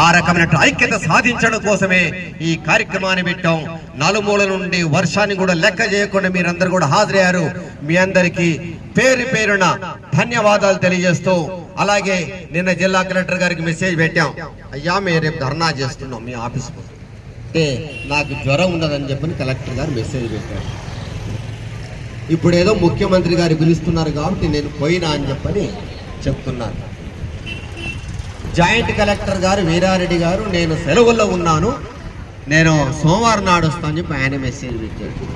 ఆ రకమైన ఐక్యత సాధించడం కోసమే ఈ కార్యక్రమాన్ని పెట్టాం. నలుమూల నుండి వర్షాన్ని కూడా లెక్క చేయకుండా మీరందరూ కూడా హాజరయ్యారు. మీ అందరికీ పేరు పేరున ధన్యవాదాలు తెలియజేస్తూ, అలాగే నిన్న జిల్లా కలెక్టర్ గారికి మెసేజ్ పెట్టాం, అయ్యా మేము రేపు ధర్నా చేస్తున్నాం మీ ఆఫీస్ అంటే నాకు జ్వరం ఉన్నదని చెప్పని కలెక్టర్ గారు మెసేజ్ పెట్టారు. ఇప్పుడు ఏదో ముఖ్యమంత్రి గారు పిలుస్తున్నారు కాబట్టి నేను పోయినా అని చెప్పని చెప్తున్నాను. జాయింట్ కలెక్టర్ గారు వీరారెడ్డి గారు నేను సెలవుల్లో ఉన్నాను, నేను సోమవారం నాడు వస్తాను చెప్పి ఆయన మెసేజ్ పెట్టారు.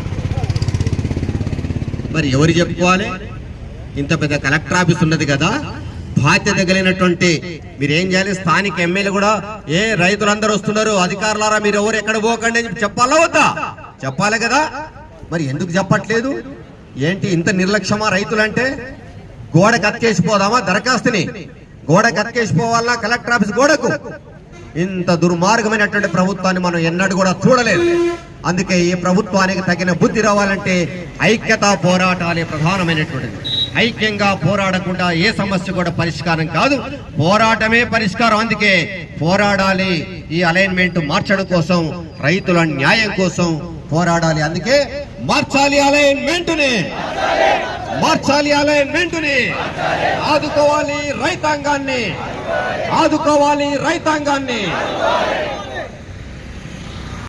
మరి ఎవరు చెప్పుకోవాలి? ఇంత పెద్ద కలెక్టర్ ఆఫీస్ ఉన్నది కదా, బాధ్యత కలిగినటువంటి మీరేం చేయాలి? స్థానిక ఎమ్మెల్యే కూడా ఏ రైతులందరూ వస్తున్నారు, అధికారులారా మీరు ఎవరు ఎక్కడ పోకండి అని చెప్పాలా వద్దా? చెప్పాలి కదా. మరి ఎందుకు చెప్పట్లేదు? ఏంటి ఇంత నిర్లక్ష్యమా? రైతులంటే గోడ కత్కేసిపోదామా? దరఖాస్తుని గోడ కత్కేసిపోవాలా కలెక్టర్ ఆఫీస్ గోడకు? ఇంత దుర్మార్గమైనటువంటి ప్రభుత్వాన్ని మనం ఎన్నడూ కూడా చూడలేదు. అందుకే ఈ ప్రభుత్వానికి తగిన బుద్ధి రావాలంటే ఐక్యతా పోరాటాలే ప్రధానమైనటువంటిది. ఐక్యంగా పోరాడకుండా ఏ సమస్య కూడా పరిష్కారం కాదు, పోరాటమే పరిష్కారం. అందుకే పోరాడాలి. ఈ అలైన్మెంట్ మార్చడం కోసం, రైతుల న్యాయం కోసం పోరాడాలి. అందుకే మార్చాలి అలైన్మెంట్ని, మార్చాలి అలైన్మెంట్ని, ఆదుకోవాలి రైతాంగాన్ని, ఆదుకోవాలి రైతాంగాన్ని.